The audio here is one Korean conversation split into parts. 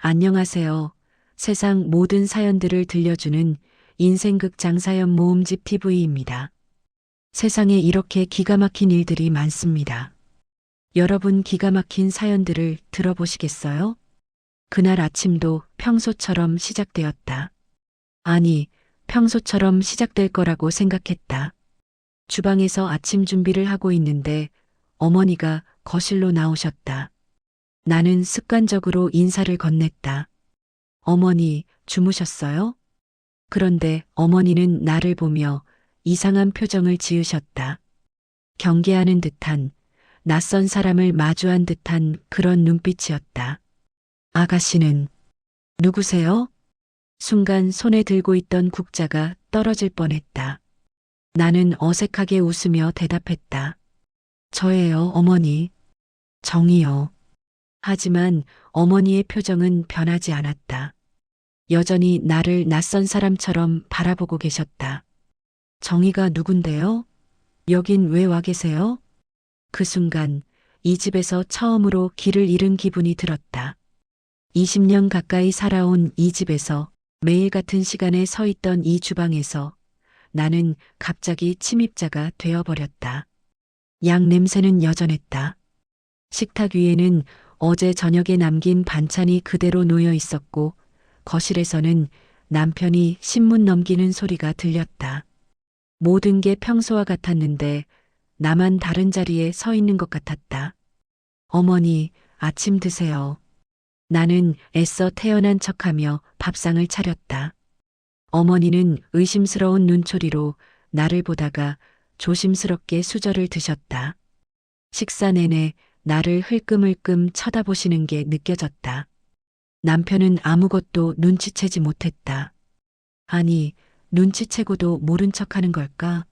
안녕하세요. 세상 모든 사연들을 들려주는 인생극 장사연 모음집 TV입니다. 세상에 이렇게 기가 막힌 일들이 많습니다. 여러분 기가 막힌 사연들을 들어보시겠어요? 그날 아침도 평소처럼 시작되었다. 아니, 평소처럼 시작될 거라고 생각했다. 주방에서 아침 준비를 하고 있는데 어머니가 거실로 나오셨다. 나는 습관적으로 인사를 건넸다. 어머니, 주무셨어요? 그런데 어머니는 나를 보며 이상한 표정을 지으셨다. 경계하는 듯한, 낯선 사람을 마주한 듯한 그런 눈빛이었다. 아가씨는 누구세요? 순간 손에 들고 있던 국자가 떨어질 뻔했다. 나는 어색하게 웃으며 대답했다. 저예요, 어머니. 정이요. 하지만 어머니의 표정은 변하지 않았다. 여전히 나를 낯선 사람처럼 바라보고 계셨다. 정희가 누군데요? 여긴 왜 와 계세요? 그 순간 이 집에서 처음으로 길을 잃은 기분이 들었다. 20년 가까이 살아온 이 집에서 매일 같은 시간에 서 있던 이 주방에서 나는 갑자기 침입자가 되어버렸다. 양 냄새는 여전했다. 식탁 위에는 어제 저녁에 남긴 반찬이 그대로 놓여 있었고 거실에서는 남편이 신문 넘기는 소리가 들렸다. 모든 게 평소와 같았는데 나만 다른 자리에 서 있는 것 같았다. 어머니, 아침 드세요. 나는 애써 태어난 척하며 밥상을 차렸다. 어머니는 의심스러운 눈초리로 나를 보다가 조심스럽게 수저를 드셨다. 식사 내내 나를 흘끔흘끔 쳐다보시는 게 느껴졌다. 남편은 아무것도 눈치채지 못했다. 아니, 눈치채고도 모른 척하는 걸까?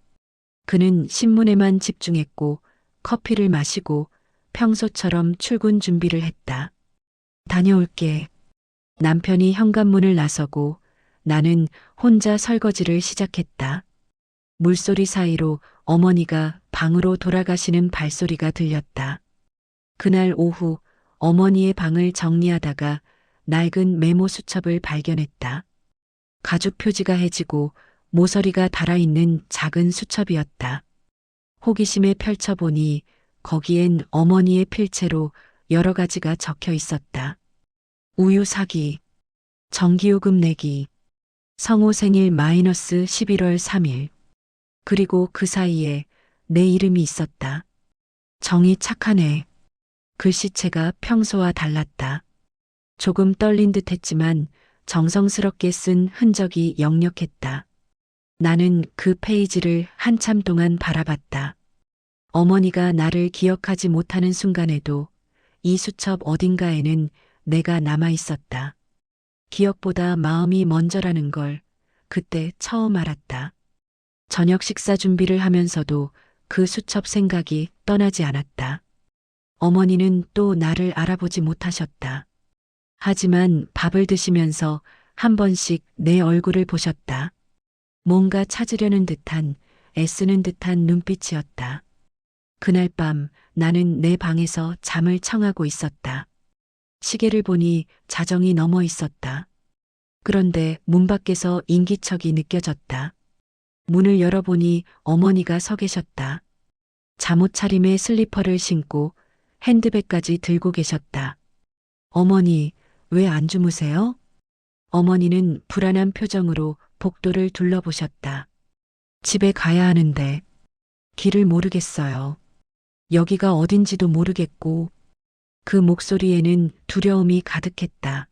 그는 신문에만 집중했고 커피를 마시고 평소처럼 출근 준비를 했다. 다녀올게. 남편이 현관문을 나서고 나는 혼자 설거지를 시작했다. 물소리 사이로 어머니가 방으로 돌아가시는 발소리가 들렸다. 그날 오후 어머니의 방을 정리하다가 낡은 메모 수첩을 발견했다. 가죽 표지가 해지고 모서리가 달아있는 작은 수첩이었다. 호기심에 펼쳐보니 거기엔 어머니의 필체로 여러 가지가 적혀 있었다. 우유 사기, 전기요금 내기, 성호 생일 마이너스 11월 3일. 그리고 그 사이에 내 이름이 있었다. 정이 착하네. 글씨체가 평소와 달랐다. 조금 떨린 듯 했지만 정성스럽게 쓴 흔적이 역력했다. 나는 그 페이지를 한참 동안 바라봤다. 어머니가 나를 기억하지 못하는 순간에도 이 수첩 어딘가에는 내가 남아 있었다. 기억보다 마음이 먼저라는 걸 그때 처음 알았다. 저녁 식사 준비를 하면서도 그 수첩 생각이 떠나지 않았다. 어머니는 또 나를 알아보지 못하셨다. 하지만 밥을 드시면서 한 번씩 내 얼굴을 보셨다. 뭔가 찾으려는 듯한, 애쓰는 듯한 눈빛이었다. 그날 밤 나는 내 방에서 잠을 청하고 있었다. 시계를 보니 자정이 넘어 있었다. 그런데 문 밖에서 인기척이 느껴졌다. 문을 열어보니 어머니가 서 계셨다. 잠옷 차림에 슬리퍼를 신고 핸드백까지 들고 계셨다. 어머니, 왜 안 주무세요? 어머니는 불안한 표정으로 복도를 둘러보셨다. 집에 가야 하는데 길을 모르겠어요. 여기가 어딘지도 모르겠고 그 목소리에는 두려움이 가득했다.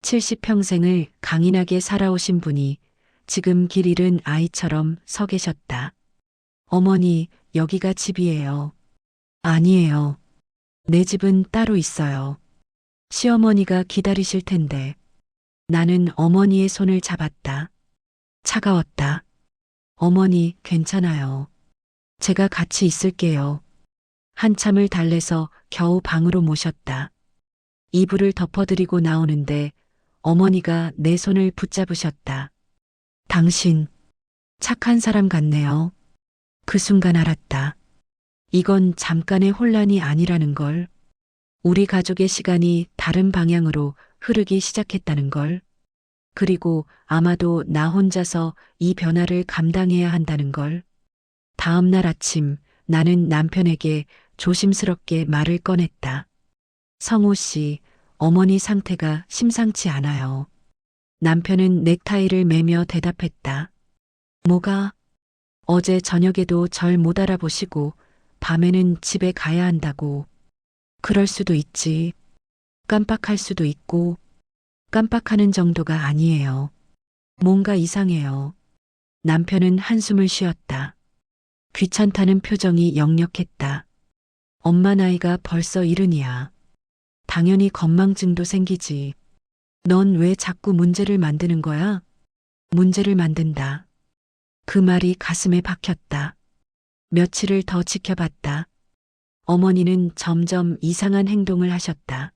70평생을 강인하게 살아오신 분이 지금 길 잃은 아이처럼 서 계셨다. 어머니, 여기가 집이에요. 아니에요. 내 집은 따로 있어요. 시어머니가 기다리실 텐데. 나는 어머니의 손을 잡았다. 차가웠다. 어머니, 괜찮아요. 제가 같이 있을게요. 한참을 달래서 겨우 방으로 모셨다. 이불을 덮어드리고 나오는데 어머니가 내 손을 붙잡으셨다. 당신, 착한 사람 같네요. 그 순간 알았다. 이건 잠깐의 혼란이 아니라는 걸. 우리 가족의 시간이 다른 방향으로 흐르기 시작했다는 걸. 그리고 아마도 나 혼자서 이 변화를 감당해야 한다는 걸. 다음 날 아침 나는 남편에게 조심스럽게 말을 꺼냈다. 성호 씨, 어머니 상태가 심상치 않아요. 남편은 넥타이를 매며 대답했다. 뭐가? 어제 저녁에도 절 못 알아보시고 밤에는 집에 가야 한다고. 그럴 수도 있지. 깜빡할 수도 있고 깜빡하는 정도가 아니에요. 뭔가 이상해요. 남편은 한숨을 쉬었다. 귀찮다는 표정이 역력했다. 엄마 나이가 벌써 70이야. 당연히 건망증도 생기지. 넌 왜 자꾸 문제를 만드는 거야? 문제를 만든다. 그 말이 가슴에 박혔다. 며칠을 더 지켜봤다. 어머니는 점점 이상한 행동을 하셨다.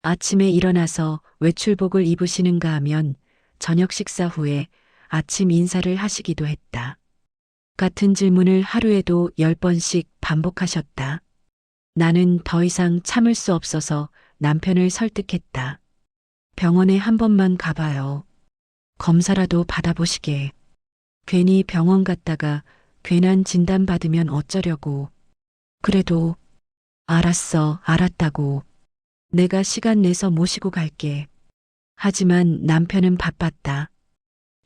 아침에 일어나서 외출복을 입으시는가 하면 저녁 식사 후에 아침 인사를 하시기도 했다. 같은 질문을 하루에도 10번씩 반복하셨다. 나는 더 이상 참을 수 없어서 남편을 설득했다. 병원에 한 번만 가봐요. 검사라도 받아보시게. 괜히 병원 갔다가 괜한 진단 받으면 어쩌려고. 그래도 알았어, 알았다고. 내가 시간 내서 모시고 갈게. 하지만 남편은 바빴다.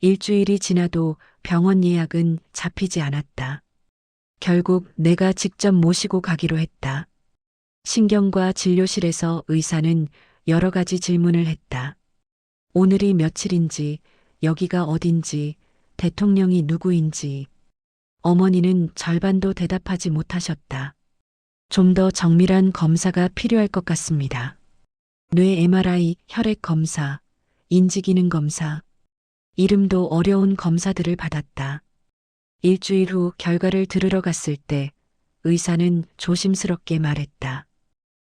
일주일이 지나도 병원 예약은 잡히지 않았다. 결국 내가 직접 모시고 가기로 했다. 신경과 진료실에서 의사는 여러 가지 질문을 했다. 오늘이 며칠인지, 여기가 어딘지, 대통령이 누구인지. 어머니는 절반도 대답하지 못하셨다. 좀 더 정밀한 검사가 필요할 것 같습니다. 뇌 MRI, 혈액 검사, 인지기능 검사, 이름도 어려운 검사들을 받았다. 일주일 후 결과를 들으러 갔을 때 의사는 조심스럽게 말했다.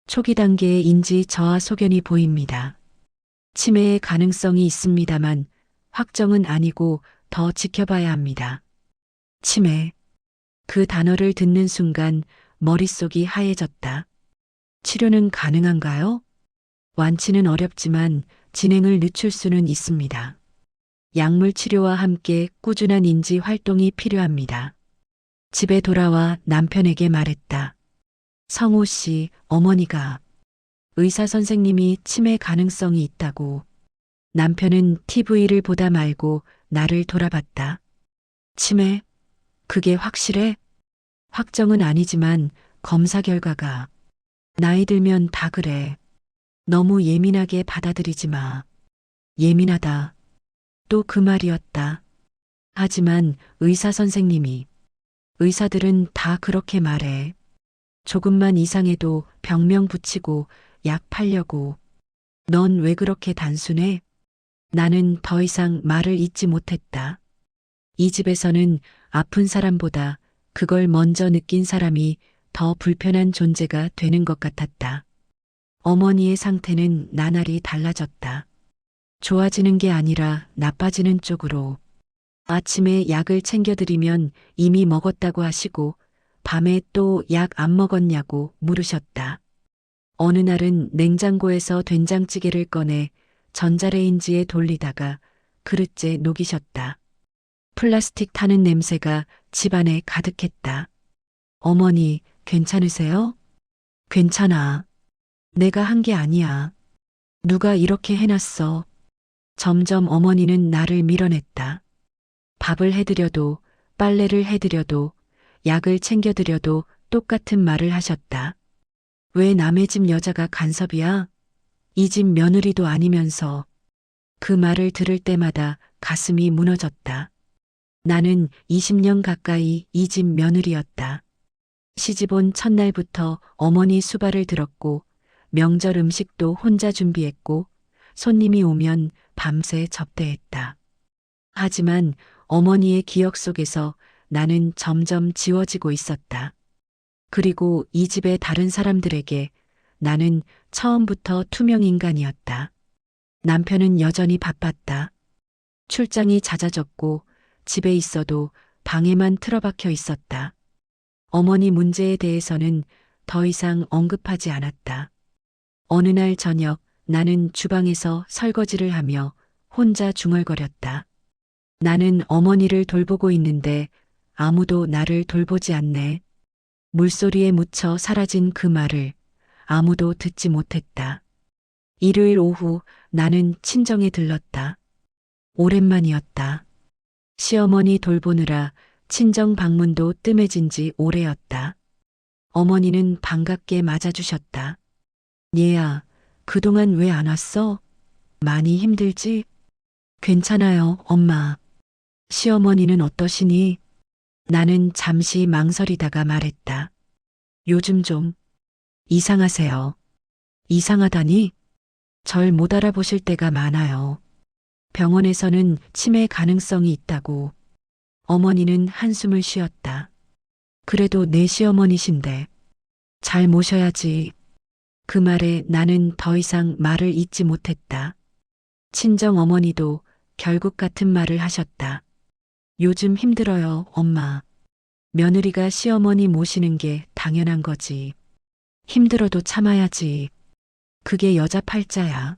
초기 단계의 인지 저하 소견이 보입니다. 치매의 가능성이 있습니다만 확정은 아니고 더 지켜봐야 합니다. 치매. 그 단어를 듣는 순간 머릿속이 하얘졌다. 치료는 가능한가요? 완치는 어렵지만 진행을 늦출 수는 있습니다. 약물 치료와 함께 꾸준한 인지 활동이 필요합니다. 집에 돌아와 남편에게 말했다. 성호 씨, 어머니가 의사 선생님이 치매 가능성이 있다고. 남편은 TV를 보다 말고 나를 돌아봤다. 치매? 그게 확실해? 확정은 아니지만 검사 결과가. 나이 들면 다 그래. 너무 예민하게 받아들이지 마. 예민하다. 또 그 말이었다. 하지만 의사 선생님이. 의사들은 다 그렇게 말해. 조금만 이상해도 병명 붙이고 약 팔려고. 넌 왜 그렇게 단순해? 나는 더 이상 말을 잇지 못했다. 이 집에서는 아픈 사람보다 그걸 먼저 느낀 사람이 더 불편한 존재가 되는 것 같았다. 어머니의 상태는 나날이 달라졌다. 좋아지는 게 아니라 나빠지는 쪽으로. 아침에 약을 챙겨드리면 이미 먹었다고 하시고 밤에 또 약 안 먹었냐고 물으셨다. 어느 날은 냉장고에서 된장찌개를 꺼내 전자레인지에 돌리다가 그릇째 녹이셨다. 플라스틱 타는 냄새가 집안에 가득했다. 어머니, 괜찮으세요? 괜찮아. 내가 한 게 아니야. 누가 이렇게 해놨어. 점점 어머니는 나를 밀어냈다. 밥을 해드려도, 빨래를 해드려도, 약을 챙겨드려도 똑같은 말을 하셨다. 왜 남의 집 여자가 간섭이야? 이 집 며느리도 아니면서. 그 말을 들을 때마다 가슴이 무너졌다. 나는 20년 가까이 이 집 며느리였다. 시집 온 첫날부터 어머니 수발을 들었고 명절 음식도 혼자 준비했고 손님이 오면 밤새 접대했다. 하지만 어머니의 기억 속에서 나는 점점 지워지고 있었다. 그리고 이 집의 다른 사람들에게 나는 처음부터 투명 인간이었다. 남편은 여전히 바빴다. 출장이 잦아졌고 집에 있어도 방에만 틀어박혀 있었다. 어머니 문제에 대해서는 더 이상 언급하지 않았다. 어느 날 저녁 나는 주방에서 설거지를 하며 혼자 중얼거렸다. 나는 어머니를 돌보고 있는데 아무도 나를 돌보지 않네. 물소리에 묻혀 사라진 그 말을 아무도 듣지 못했다. 일요일 오후 나는 친정에 들렀다. 오랜만이었다. 시어머니 돌보느라 친정 방문도 뜸해진 지 오래였다. 어머니는 반갑게 맞아주셨다. 얘야, 그동안 왜 안 왔어? 많이 힘들지? 괜찮아요, 엄마. 시어머니는 어떠시니? 나는 잠시 망설이다가 말했다. 요즘 좀 이상하세요. 이상하다니? 절 못 알아보실 때가 많아요. 병원에서는 치매 가능성이 있다고. 어머니는 한숨을 쉬었다. 그래도 내 시어머니신데 잘 모셔야지. 그 말에 나는 더 이상 말을 잇지 못했다. 친정 어머니도 결국 같은 말을 하셨다. 요즘 힘들어요, 엄마. 며느리가 시어머니 모시는 게 당연한 거지. 힘들어도 참아야지. 그게 여자 팔자야.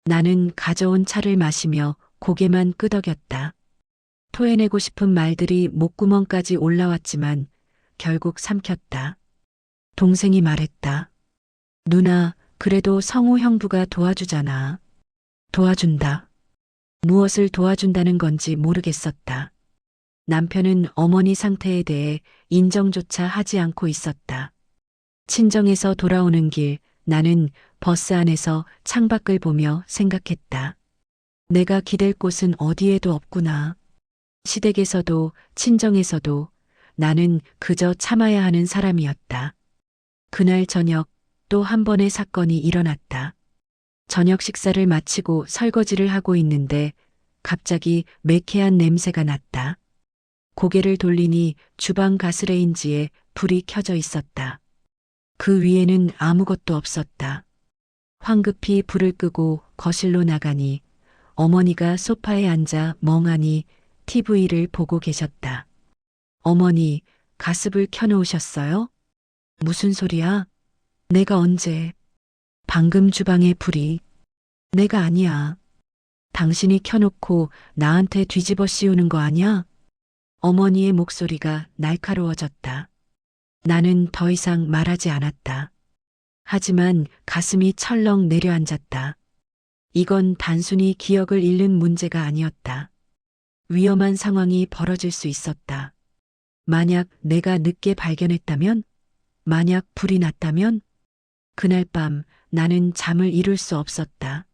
나는 가져온 차를 마시며 고개만 끄덕였다. 토해내고 싶은 말들이 목구멍까지 올라왔지만 결국 삼켰다. 동생이 말했다. 누나, 그래도 성우 형부가 도와주잖아. 도와준다. 무엇을 도와준다는 건지 모르겠었다. 남편은 어머니 상태에 대해 인정조차 하지 않고 있었다. 친정에서 돌아오는 길 나는 버스 안에서 창밖을 보며 생각했다. 내가 기댈 곳은 어디에도 없구나. 시댁에서도 친정에서도 나는 그저 참아야 하는 사람이었다. 그날 저녁 또 한 번의 사건이 일어났다. 저녁 식사를 마치고 설거지를 하고 있는데 갑자기 매캐한 냄새가 났다. 고개를 돌리니 주방 가스레인지에 불이 켜져 있었다. 그 위에는 아무것도 없었다. 황급히 불을 끄고 거실로 나가니 어머니가 소파에 앉아 멍하니 TV를 보고 계셨다. 어머니, 가스불 켜놓으셨어요? 무슨 소리야? 내가 언제? 방금 주방에 불이. 내가 아니야. 당신이 켜놓고 나한테 뒤집어 씌우는 거 아니야? 어머니의 목소리가 날카로워졌다. 나는 더 이상 말하지 않았다. 하지만 가슴이 철렁 내려앉았다. 이건 단순히 기억을 잃는 문제가 아니었다. 위험한 상황이 벌어질 수 있었다. 만약 내가 늦게 발견했다면? 만약 불이 났다면? 그날 밤 나는 잠을 이룰 수 없었다.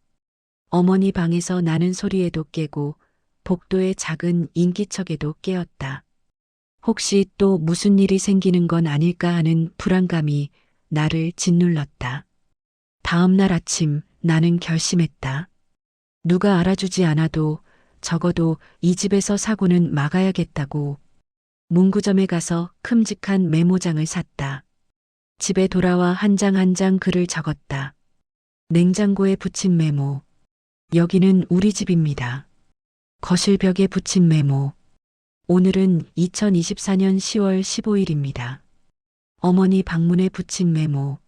어머니 방에서 나는 소리에도 깨고 복도의 작은 인기척에도 깨었다. 혹시 또 무슨 일이 생기는 건 아닐까 하는 불안감이 나를 짓눌렀다. 다음 날 아침 나는 결심했다. 누가 알아주지 않아도 적어도 이 집에서 사고는 막아야겠다고. 문구점에 가서 큼직한 메모장을 샀다. 집에 돌아와 한 장 한 장 글을 적었다. 냉장고에 붙인 메모. 여기는 우리 집입니다. 거실 벽에 붙인 메모. 오늘은 2024년 10월 15일입니다. 어머니 방문에 붙인 메모.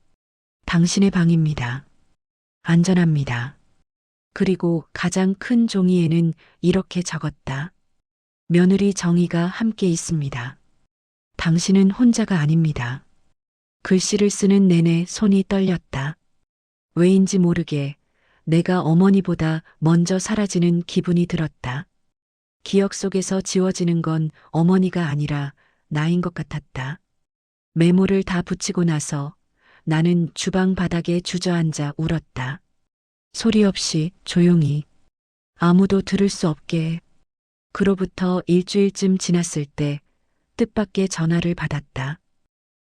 당신의 방입니다. 안전합니다. 그리고 가장 큰 종이에는 이렇게 적었다. 며느리 정희가 함께 있습니다. 당신은 혼자가 아닙니다. 글씨를 쓰는 내내 손이 떨렸다. 왜인지 모르게 내가 어머니보다 먼저 사라지는 기분이 들었다. 기억 속에서 지워지는 건 어머니가 아니라 나인 것 같았다. 메모를 다 붙이고 나서 나는 주방 바닥에 주저앉아 울었다. 소리 없이 조용히. 아무도 들을 수 없게. 그로부터 일주일쯤 지났을 때 뜻밖의 전화를 받았다.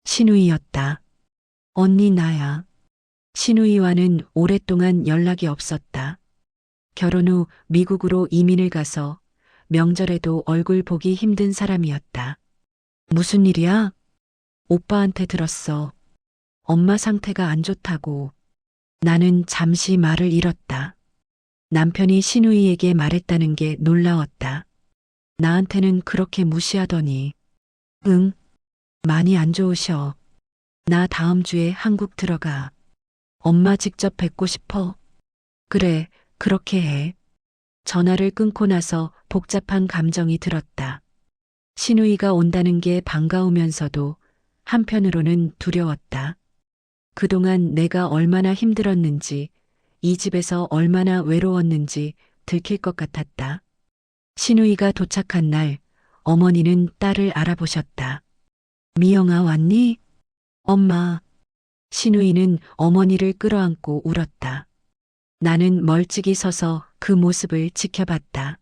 신우이였다. 언니 나야. 신우이와는 오랫동안 연락이 없었다. 결혼 후 미국으로 이민을 가서 명절에도 얼굴 보기 힘든 사람이었다. 무슨 일이야? 오빠한테 들었어. 엄마 상태가 안 좋다고. 나는 잠시 말을 잃었다. 남편이 신우이에게 말했다는 게 놀라웠다. 나한테는 그렇게 무시하더니. 응, 많이 안 좋으셔. 나 다음 주에 한국 들어가. 엄마 직접 뵙고 싶어. 그래, 그렇게 해. 전화를 끊고 나서 복잡한 감정이 들었다. 신우이가 온다는 게 반가우면서도 한편으로는 두려웠다. 그동안 내가 얼마나 힘들었는지, 이 집에서 얼마나 외로웠는지 들킬 것 같았다. 신우이가 도착한 날, 어머니는 딸을 알아보셨다. 미영아 왔니? 엄마. 신우이는 어머니를 끌어안고 울었다. 나는 멀찍이 서서 그 모습을 지켜봤다.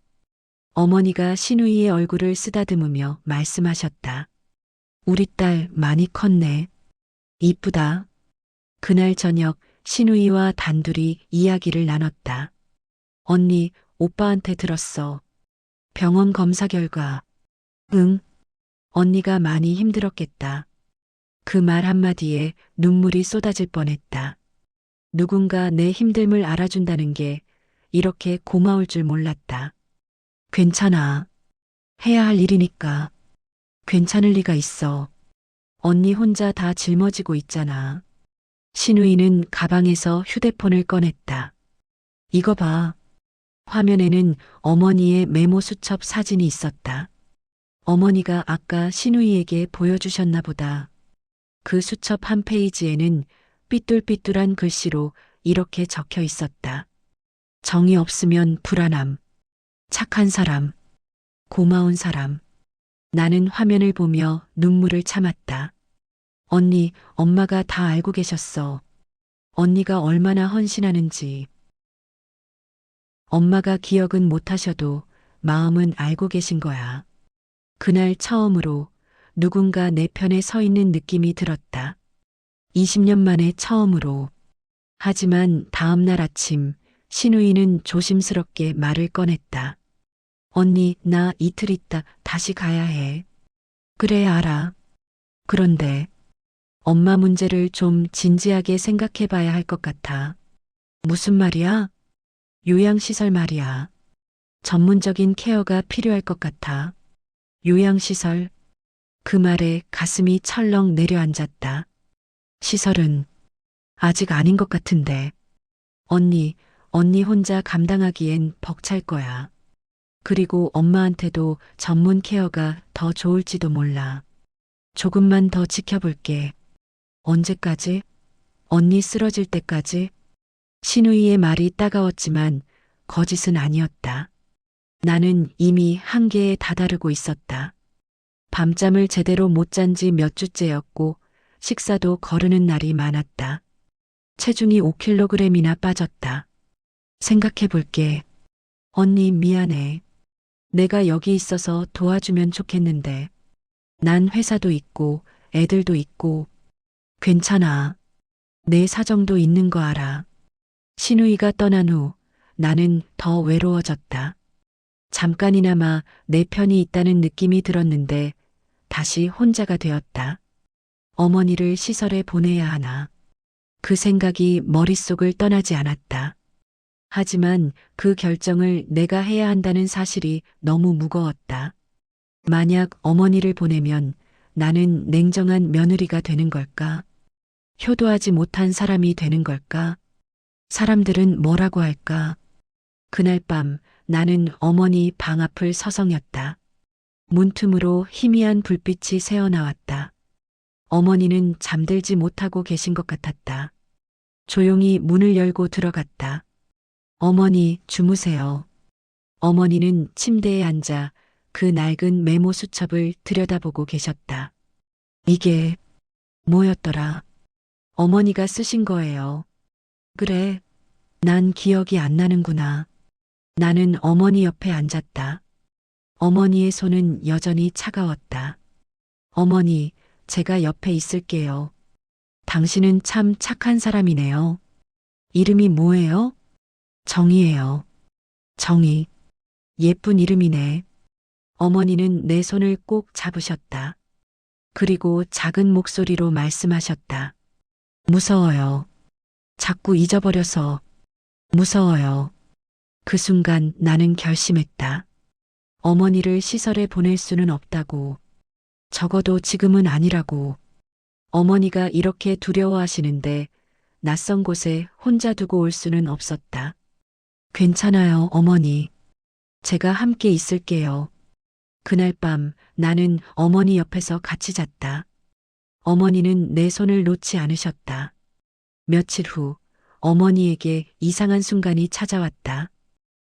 어머니가 신우이의 얼굴을 쓰다듬으며 말씀하셨다. 우리 딸 많이 컸네. 이쁘다. 그날 저녁 신우이와 단둘이 이야기를 나눴다. 언니, 오빠한테 들었어. 병원 검사 결과. 응. 언니가 많이 힘들었겠다. 그 말 한마디에 눈물이 쏟아질 뻔했다. 누군가 내 힘듦을 알아준다는 게 이렇게 고마울 줄 몰랐다. 괜찮아. 해야 할 일이니까. 괜찮을 리가 있어. 언니 혼자 다 짊어지고 있잖아. 신우이는 가방에서 휴대폰을 꺼냈다. 이거 봐. 화면에는 어머니의 메모 수첩 사진이 있었다. 어머니가 아까 신우이에게 보여주셨나 보다. 그 수첩 한 페이지에는 삐뚤삐뚤한 글씨로 이렇게 적혀 있었다. 정이 없으면 불안함. 착한 사람. 고마운 사람. 나는 화면을 보며 눈물을 참았다. 언니, 엄마가 다 알고 계셨어. 언니가 얼마나 헌신하는지. 엄마가 기억은 못하셔도 마음은 알고 계신 거야. 그날 처음으로 누군가 내 편에 서 있는 느낌이 들었다. 20년 만에 처음으로. 하지만 다음 날 아침 신우이는 조심스럽게 말을 꺼냈다. 언니, 나 이틀 있다 다시 가야 해. 그래, 알아. 그런데 엄마 문제를 좀 진지하게 생각해 봐야 할 것 같아. 무슨 말이야? 요양시설 말이야. 전문적인 케어가 필요할 것 같아. 요양시설. 그 말에 가슴이 철렁 내려앉았다. 시설은 아직 아닌 것 같은데. 언니 혼자 감당하기엔 벅찰 거야. 그리고 엄마한테도 전문 케어가 더 좋을지도 몰라. 조금만 더 지켜볼게. 언제까지? 언니 쓰러질 때까지? 신우이의 말이 따가웠지만 거짓은 아니었다. 나는 이미 한계에 다다르고 있었다. 밤잠을 제대로 못 잔 지 몇 주째였고 식사도 거르는 날이 많았다. 체중이 5kg이나 빠졌다. 생각해 볼게. 언니 미안해. 내가 여기 있어서 도와주면 좋겠는데. 난 회사도 있고 애들도 있고. 괜찮아. 내 사정도 있는 거 알아. 신우이가 떠난 후 나는 더 외로워졌다. 잠깐이나마 내 편이 있다는 느낌이 들었는데 다시 혼자가 되었다. 어머니를 시설에 보내야 하나. 그 생각이 머릿속을 떠나지 않았다. 하지만 그 결정을 내가 해야 한다는 사실이 너무 무거웠다. 만약 어머니를 보내면 나는 냉정한 며느리가 되는 걸까? 효도하지 못한 사람이 되는 걸까? 사람들은 뭐라고 할까? 그날 밤 나는 어머니 방 앞을 서성였다. 문틈으로 희미한 불빛이 새어나왔다. 어머니는 잠들지 못하고 계신 것 같았다. 조용히 문을 열고 들어갔다. 어머니, 주무세요. 어머니는 침대에 앉아 그 낡은 메모 수첩을 들여다보고 계셨다. 이게 뭐였더라? 어머니가 쓰신 거예요. 그래, 난 기억이 안 나는구나. 나는 어머니 옆에 앉았다. 어머니의 손은 여전히 차가웠다. 어머니, 제가 옆에 있을게요. 당신은 참 착한 사람이네요. 이름이 뭐예요? 정이에요. 정이. 예쁜 이름이네. 어머니는 내 손을 꼭 잡으셨다. 그리고 작은 목소리로 말씀하셨다. 무서워요. 자꾸 잊어버려서. 무서워요. 그 순간 나는 결심했다. 어머니를 시설에 보낼 수는 없다고. 적어도 지금은 아니라고. 어머니가 이렇게 두려워하시는데 낯선 곳에 혼자 두고 올 수는 없었다. 괜찮아요, 어머니. 제가 함께 있을게요. 그날 밤 나는 어머니 옆에서 같이 잤다. 어머니는 내 손을 놓지 않으셨다. 며칠 후 어머니에게 이상한 순간이 찾아왔다.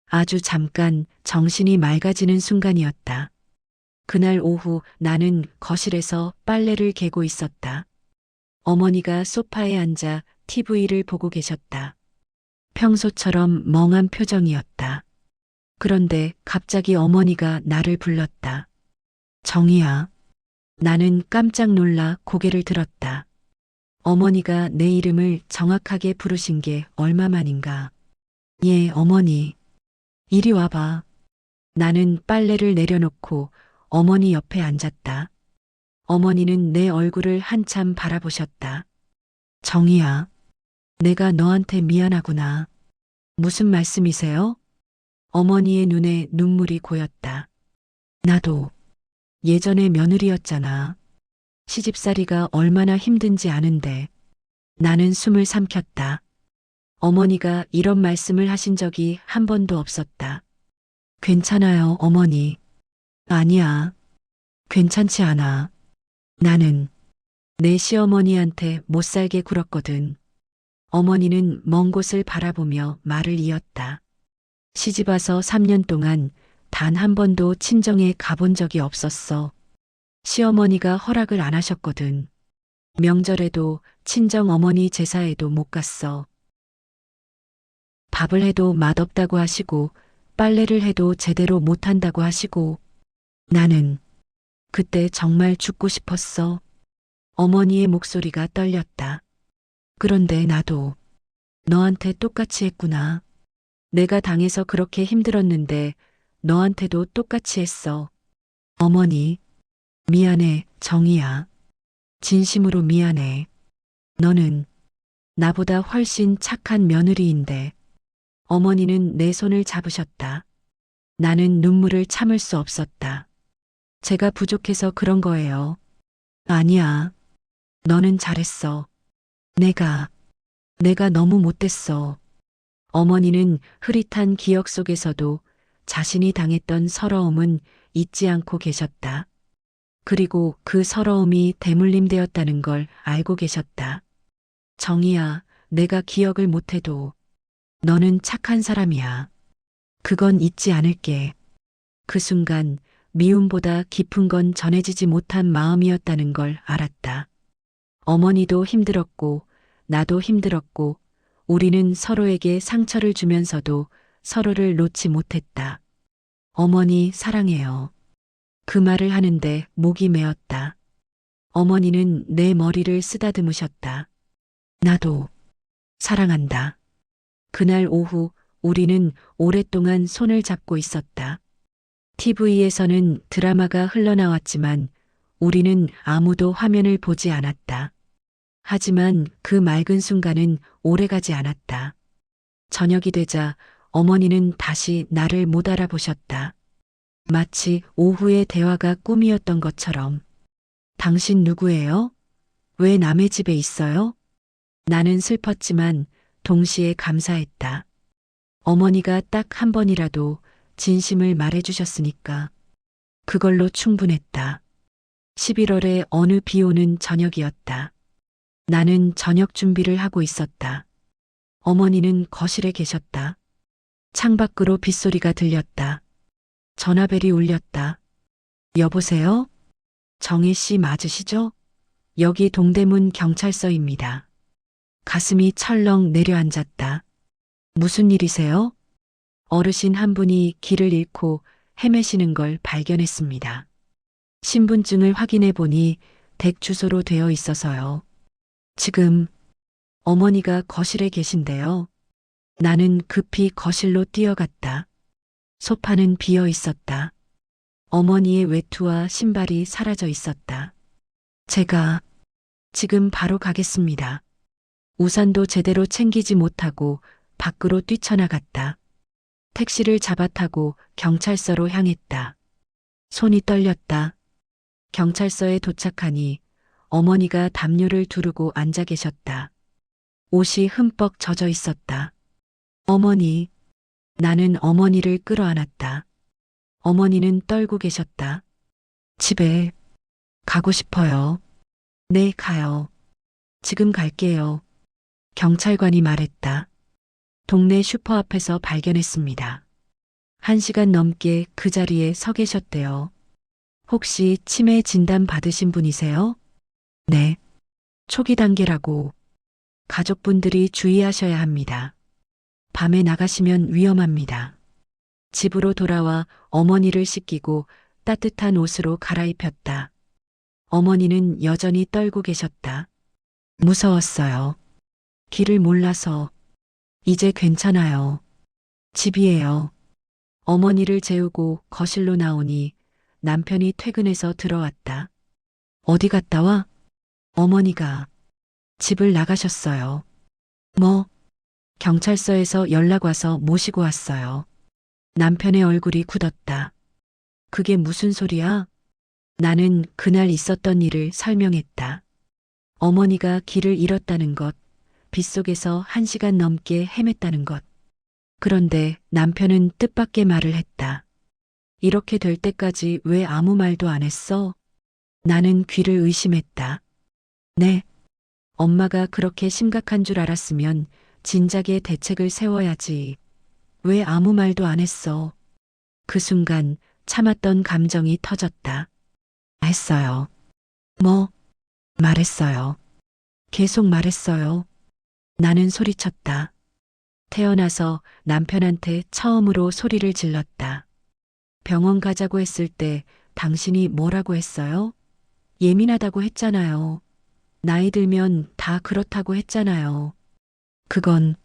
아주 잠깐 정신이 맑아지는 순간이었다. 그날 오후 나는 거실에서 빨래를 개고 있었다. 어머니가 소파에 앉아 TV를 보고 계셨다. 평소처럼 멍한 표정이었다. 그런데 갑자기 어머니가 나를 불렀다. 정희야. 나는 깜짝 놀라 고개를 들었다. 어머니가 내 이름을 정확하게 부르신 게 얼마만인가. 예, 어머니. 이리 와봐. 나는 빨래를 내려놓고 어머니 옆에 앉았다. 어머니는 내 얼굴을 한참 바라보셨다. 정희야, 내가 너한테 미안하구나. 무슨 말씀이세요? 어머니의 눈에 눈물이 고였다. 나도 예전에 며느리였잖아. 시집살이가 얼마나 힘든지 아는데. 나는 숨을 삼켰다. 어머니가 이런 말씀을 하신 적이 한 번도 없었다. 괜찮아요, 어머니. 아니야. 괜찮지 않아. 나는 내 시어머니한테 못 살게 굴었거든. 어머니는 먼 곳을 바라보며 말을 이었다. 시집 와서 3년 동안 단 한 번도 친정에 가본 적이 없었어. 시어머니가 허락을 안 하셨거든. 명절에도 친정 어머니 제사에도 못 갔어. 밥을 해도 맛없다고 하시고 빨래를 해도 제대로 못한다고 하시고 나는 그때 정말 죽고 싶었어. 어머니의 목소리가 떨렸다. 그런데 나도 너한테 똑같이 했구나. 내가 당해서 그렇게 힘들었는데 너한테도 똑같이 했어. 어머니, 미안해, 정희야. 진심으로 미안해. 너는 나보다 훨씬 착한 며느리인데. 어머니는 내 손을 잡으셨다. 나는 눈물을 참을 수 없었다. 제가 부족해서 그런 거예요. 아니야. 너는 잘했어. 내가 너무 못됐어. 어머니는 흐릿한 기억 속에서도 자신이 당했던 서러움은 잊지 않고 계셨다. 그리고 그 서러움이 대물림되었다는 걸 알고 계셨다. 정희야, 내가 기억을 못해도 너는 착한 사람이야. 그건 잊지 않을게. 그 순간 미움보다 깊은 건 전해지지 못한 마음이었다는 걸 알았다. 어머니도 힘들었고 나도 힘들었고 우리는 서로에게 상처를 주면서도 서로를 놓지 못했다. 어머니 사랑해요. 그 말을 하는데 목이 메었다. 어머니는 내 머리를 쓰다듬으셨다. 나도 사랑한다. 그날 오후 우리는 오랫동안 손을 잡고 있었다. TV에서는 드라마가 흘러나왔지만 우리는 아무도 화면을 보지 않았다. 하지만 그 맑은 순간은 오래가지 않았다. 저녁이 되자 어머니는 다시 나를 못 알아보셨다. 마치 오후의 대화가 꿈이었던 것처럼. 당신 누구예요? 왜 남의 집에 있어요? 나는 슬펐지만 동시에 감사했다. 어머니가 딱 한 번이라도 진심을 말해주셨으니까. 그걸로 충분했다. 11월의 어느 비 오는 저녁이었다. 나는 저녁 준비를 하고 있었다. 어머니는 거실에 계셨다. 창밖으로 빗소리가 들렸다. 전화벨이 울렸다. 여보세요? 정희 씨 맞으시죠? 여기 동대문 경찰서입니다. 가슴이 철렁 내려앉았다. 무슨 일이세요? 어르신 한 분이 길을 잃고 헤매시는 걸 발견했습니다. 신분증을 확인해 보니 댁 주소로 되어 있어서요. 지금 어머니가 거실에 계신데요. 나는 급히 거실로 뛰어갔다. 소파는 비어 있었다. 어머니의 외투와 신발이 사라져 있었다. 제가 지금 바로 가겠습니다. 우산도 제대로 챙기지 못하고 밖으로 뛰쳐나갔다. 택시를 잡아 타고 경찰서로 향했다. 손이 떨렸다. 경찰서에 도착하니 어머니가 담요를 두르고 앉아 계셨다. 옷이 흠뻑 젖어 있었다. 어머니, 나는 어머니를 끌어안았다. 어머니는 떨고 계셨다. 집에 가고 싶어요. 네, 가요. 지금 갈게요. 경찰관이 말했다. 동네 슈퍼 앞에서 발견했습니다. 1시간 넘게 그 자리에 서 계셨대요. 혹시 치매 진단 받으신 분이세요? 네. 초기 단계라고. 가족분들이 주의하셔야 합니다. 밤에 나가시면 위험합니다. 집으로 돌아와 어머니를 씻기고 따뜻한 옷으로 갈아입혔다. 어머니는 여전히 떨고 계셨다. 무서웠어요. 길을 몰라서. 이제 괜찮아요. 집이에요. 어머니를 재우고 거실로 나오니 남편이 퇴근해서 들어왔다. 어디 갔다 와? 어머니가 집을 나가셨어요. 뭐? 경찰서에서 연락 와서 모시고 왔어요. 남편의 얼굴이 굳었다. 그게 무슨 소리야? 나는 그날 있었던 일을 설명했다. 어머니가 길을 잃었다는 것, 빗속에서 1시간 넘게 헤맸다는 것. 그런데 남편은 뜻밖의 말을 했다. 이렇게 될 때까지 왜 아무 말도 안 했어? 나는 귀를 의심했다. 네. 엄마가 그렇게 심각한 줄 알았으면 진작에 대책을 세워야지. 왜 아무 말도 안 했어? 그 순간 참았던 감정이 터졌다. 했어요. 뭐? 말했어요. 계속 말했어요. 나는 소리쳤다. 태어나서 남편한테 처음으로 소리를 질렀다. 병원 가자고 했을 때 당신이 뭐라고 했어요? 예민하다고 했잖아요. 나이 들면 다 그렇다고 했잖아요. 그건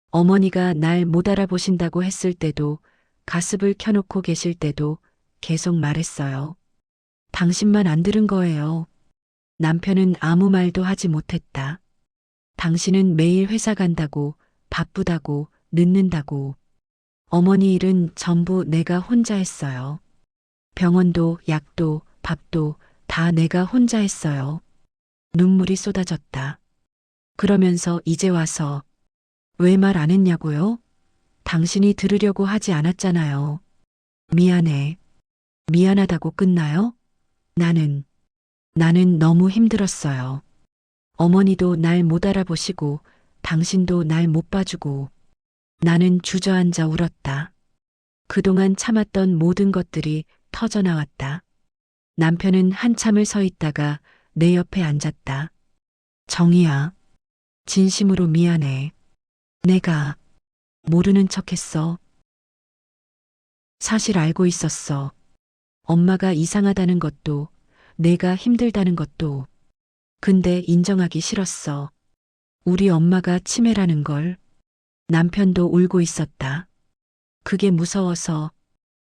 어머니가 날 못 알아보신다고 했을 때도 가습을 켜놓고 계실 때도 계속 말했어요. 당신만 안 들은 거예요. 남편은 아무 말도 하지 못했다. 당신은 매일 회사 간다고, 바쁘다고, 늦는다고. 어머니 일은 전부 내가 혼자 했어요. 병원도, 약도, 밥도 다 내가 혼자 했어요. 눈물이 쏟아졌다. 그러면서 이제 와서 왜 말 안 했냐고요? 당신이 들으려고 하지 않았잖아요. 미안해. 미안하다고 끝나요? 나는 너무 힘들었어요. 어머니도 날 못 알아보시고 당신도 날 못 봐주고 나는 주저앉아 울었다. 그동안 참았던 모든 것들이 터져나왔다. 남편은 한참을 서 있다가 내 옆에 앉았다. 정희야, 진심으로 미안해. 내가 모르는 척했어. 사실 알고 있었어. 엄마가 이상하다는 것도, 내가 힘들다는 것도. 근데 인정하기 싫었어. 우리 엄마가 치매라는 걸. 남편도 울고 있었다. 그게 무서워서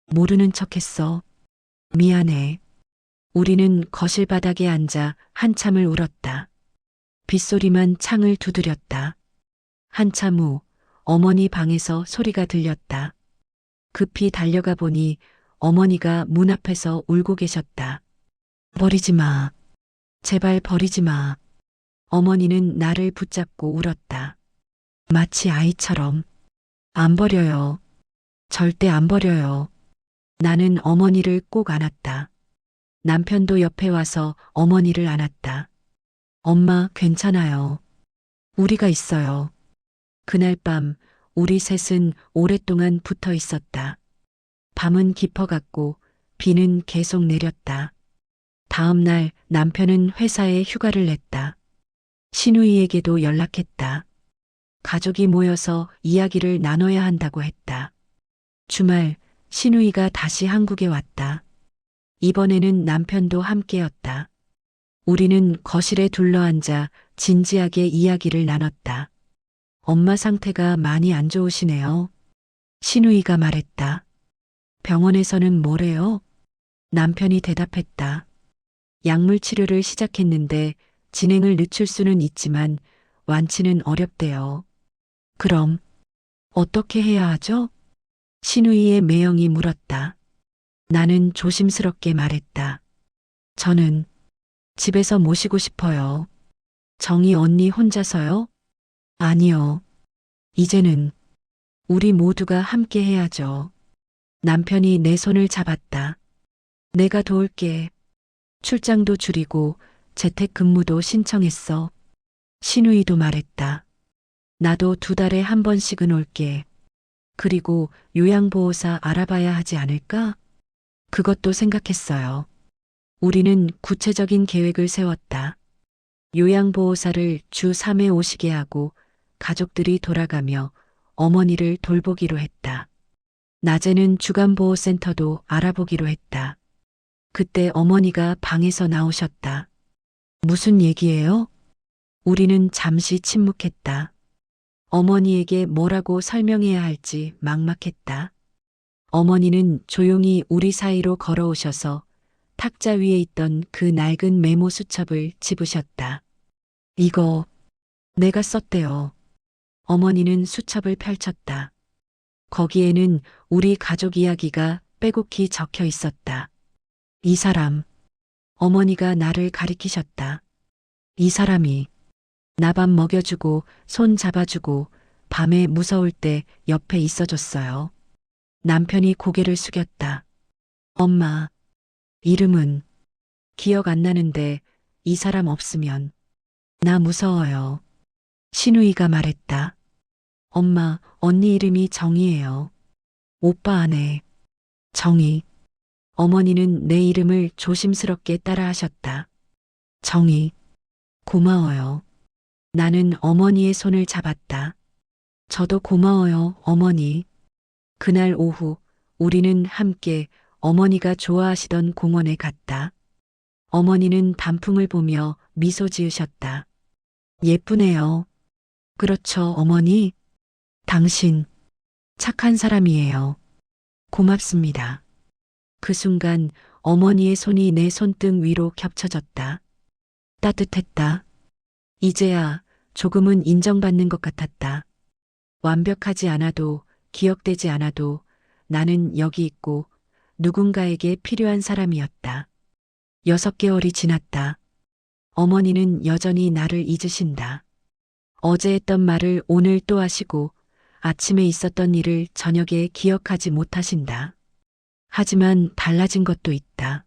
모르는 척했어. 미안해. 우리는 거실 바닥에 앉아 한참을 울었다. 빗소리만 창을 두드렸다. 한참 후 어머니 방에서 소리가 들렸다. 급히 달려가 보니 어머니가 문 앞에서 울고 계셨다. 버리지 마. 제발 버리지 마. 어머니는 나를 붙잡고 울었다. 마치 아이처럼. 안 버려요. 절대 안 버려요. 나는 어머니를 꼭 안았다. 남편도 옆에 와서 어머니를 안았다. 엄마, 괜찮아요. 우리가 있어요. 그날 밤 우리 셋은 오랫동안 붙어 있었다. 밤은 깊어갔고 비는 계속 내렸다. 다음 날 남편은 회사에 휴가를 냈다. 신우이에게도 연락했다. 가족이 모여서 이야기를 나눠야 한다고 했다. 주말 신우이가 다시 한국에 왔다. 이번에는 남편도 함께였다. 우리는 거실에 둘러앉아 진지하게 이야기를 나눴다. 엄마 상태가 많이 안 좋으시네요. 신우이가 말했다. 병원에서는 뭐래요? 남편이 대답했다. 약물 치료를 시작했는데 진행을 늦출 수는 있지만 완치는 어렵대요. 그럼 어떻게 해야 하죠? 신우이의 매형이 물었다. 나는 조심스럽게 말했다. 저는 집에서 모시고 싶어요. 정희 언니 혼자서요? 아니요. 이제는 우리 모두가 함께 해야죠. 남편이 내 손을 잡았다. 내가 도울게. 출장도 줄이고 재택근무도 신청했어. 신우이도 말했다. 나도 2달에 한 번씩은 올게. 그리고 요양보호사 알아봐야 하지 않을까? 그것도 생각했어요. 우리는 구체적인 계획을 세웠다. 요양보호사를 주 3회 오시게 하고 가족들이 돌아가며 어머니를 돌보기로 했다. 낮에는 주간보호센터도 알아보기로 했다. 그때 어머니가 방에서 나오셨다. 무슨 얘기예요? 우리는 잠시 침묵했다. 어머니에게 뭐라고 설명해야 할지 막막했다. 어머니는 조용히 우리 사이로 걸어오셔서 탁자 위에 있던 그 낡은 메모 수첩을 집으셨다. 이거 내가 썼대요. 어머니는 수첩을 펼쳤다. 거기에는 우리 가족 이야기가 빼곡히 적혀 있었다. 이 사람, 어머니가 나를 가리키셨다. 이 사람이 나 밥 먹여주고 손 잡아주고 밤에 무서울 때 옆에 있어줬어요. 남편이 고개를 숙였다. 엄마, 이름은 기억 안 나는데 이 사람 없으면 나 무서워요. 신우이가 말했다. 엄마, 언니 이름이 정이에요. 오빠 아내, 정이. 어머니는 내 이름을 조심스럽게 따라하셨다. 정이, 고마워요. 나는 어머니의 손을 잡았다. 저도 고마워요, 어머니. 그날 오후 우리는 함께 어머니가 좋아하시던 공원에 갔다. 어머니는 단풍을 보며 미소 지으셨다. 예쁘네요. 그렇죠, 어머니. 당신 착한 사람이에요. 고맙습니다. 그 순간 어머니의 손이 내 손등 위로 겹쳐졌다. 따뜻했다. 이제야 조금은 인정받는 것 같았다. 완벽하지 않아도 기억되지 않아도 나는 여기 있고 누군가에게 필요한 사람이었다. 6개월이 지났다. 어머니는 여전히 나를 잊으신다. 어제 했던 말을 오늘 또 하시고 아침에 있었던 일을 저녁에 기억하지 못하신다. 하지만 달라진 것도 있다.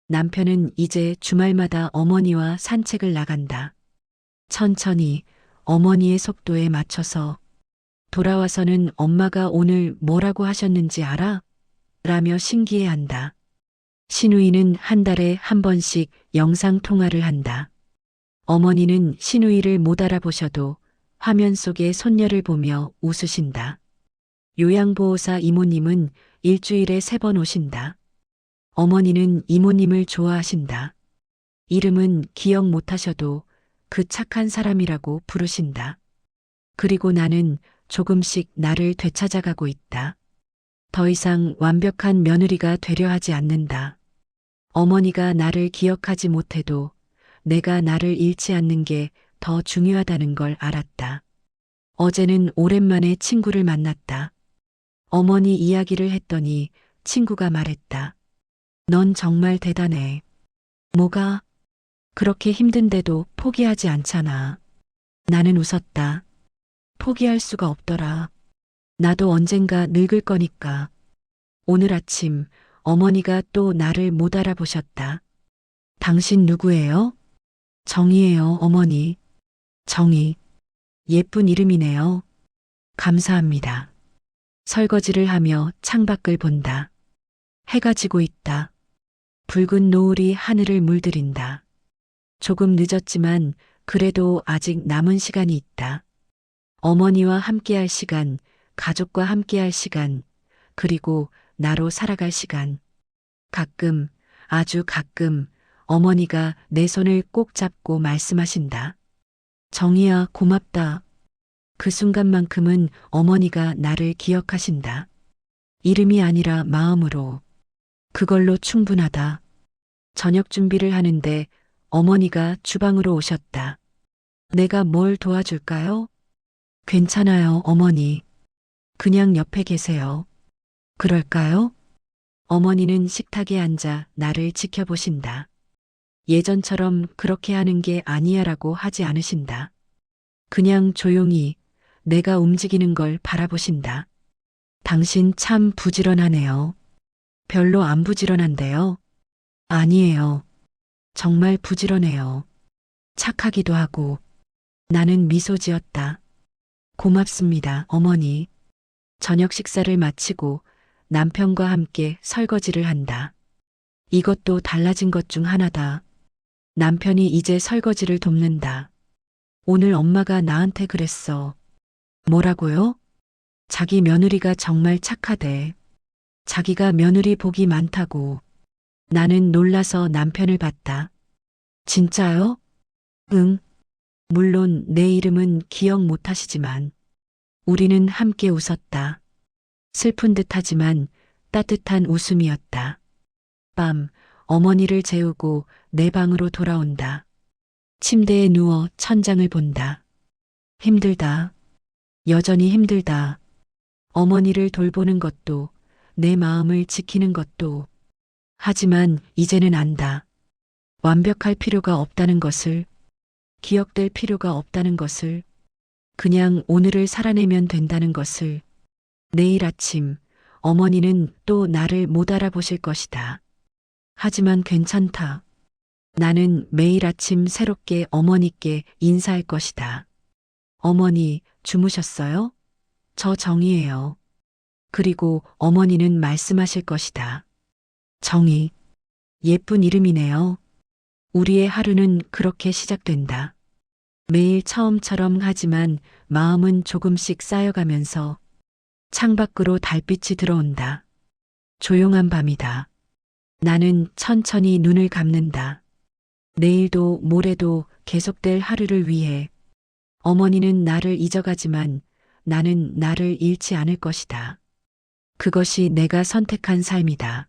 남편은 이제 주말마다 어머니와 산책을 나간다. 천천히 어머니의 속도에 맞춰서 돌아와서는 엄마가 오늘 뭐라고 하셨는지 알아? 라며 신기해한다. 신우이는 한 달에 한 번씩 영상 통화를 한다. 어머니는 신우이를 못 알아보셔도 화면 속의 손녀를 보며 웃으신다. 요양보호사 이모님은 일주일에 3번 오신다. 어머니는 이모님을 좋아하신다. 이름은 기억 못하셔도 그 착한 사람이라고 부르신다. 그리고 나는 조금씩 나를 되찾아가고 있다. 더 이상 완벽한 며느리가 되려 하지 않는다. 어머니가 나를 기억하지 못해도 내가 나를 잃지 않는 게 더 중요하다는 걸 알았다. 어제는 오랜만에 친구를 만났다. 어머니 이야기를 했더니 친구가 말했다. 넌 정말 대단해. 뭐가? 그렇게 힘든데도 포기하지 않잖아. 나는 웃었다. 포기할 수가 없더라. 나도 언젠가 늙을 거니까. 오늘 아침 어머니가 또 나를 못 알아보셨다. 당신 누구예요? 정이에요, 어머니. 정이. 예쁜 이름이네요. 감사합니다. 설거지를 하며 창밖을 본다. 해가 지고 있다. 붉은 노을이 하늘을 물들인다. 조금 늦었지만 그래도 아직 남은 시간이 있다. 어머니와 함께할 시간, 가족과 함께할 시간, 그리고 나로 살아갈 시간. 가끔, 아주 가끔 어머니가 내 손을 꼭 잡고 말씀하신다. 정이야, 고맙다. 그 순간만큼은 어머니가 나를 기억하신다. 이름이 아니라 마음으로. 그걸로 충분하다. 저녁 준비를 하는데 어머니가 주방으로 오셨다. 내가 뭘 도와줄까요? 괜찮아요, 어머니. 그냥 옆에 계세요. 그럴까요? 어머니는 식탁에 앉아 나를 지켜보신다. 예전처럼 그렇게 하는 게 아니야라고 하지 않으신다. 그냥 조용히 내가 움직이는 걸 바라보신다. 당신 참 부지런하네요. 별로 안 부지런한데요. 아니에요. 정말 부지런해요. 착하기도 하고. 나는 미소 지었다. 고맙습니다, 어머니. 저녁 식사를 마치고 남편과 함께 설거지를 한다. 이것도 달라진 것 중 하나다. 남편이 이제 설거지를 돕는다. 오늘 엄마가 나한테 그랬어. 뭐라고요? 자기 며느리가 정말 착하대. 자기가 며느리 복이 많다고. 나는 놀라서 남편을 봤다. 진짜요? 응. 물론 내 이름은 기억 못 하시지만. 우리는 함께 웃었다. 슬픈 듯하지만 따뜻한 웃음이었다. 밤, 어머니를 재우고 내 방으로 돌아온다. 침대에 누워 천장을 본다. 힘들다. 여전히 힘들다. 어머니를 돌보는 것도, 내 마음을 지키는 것도. 하지만 이제는 안다. 완벽할 필요가 없다는 것을, 기억될 필요가 없다는 것을, 그냥 오늘을 살아내면 된다는 것을. 내일 아침 어머니는 또 나를 못 알아보실 것이다. 하지만 괜찮다. 나는 매일 아침 새롭게 어머니께 인사할 것이다. 어머니, 주무셨어요? 저 정이에요. 그리고 어머니는 말씀하실 것이다. 정이. 예쁜 이름이네요. 우리의 하루는 그렇게 시작된다. 매일 처음처럼 하지만 마음은 조금씩 쌓여가면서 창밖으로 달빛이 들어온다. 조용한 밤이다. 나는 천천히 눈을 감는다. 내일도 모레도 계속될 하루를 위해. 어머니는 나를 잊어가지만 나는 나를 잃지 않을 것이다. 그것이 내가 선택한 삶이다.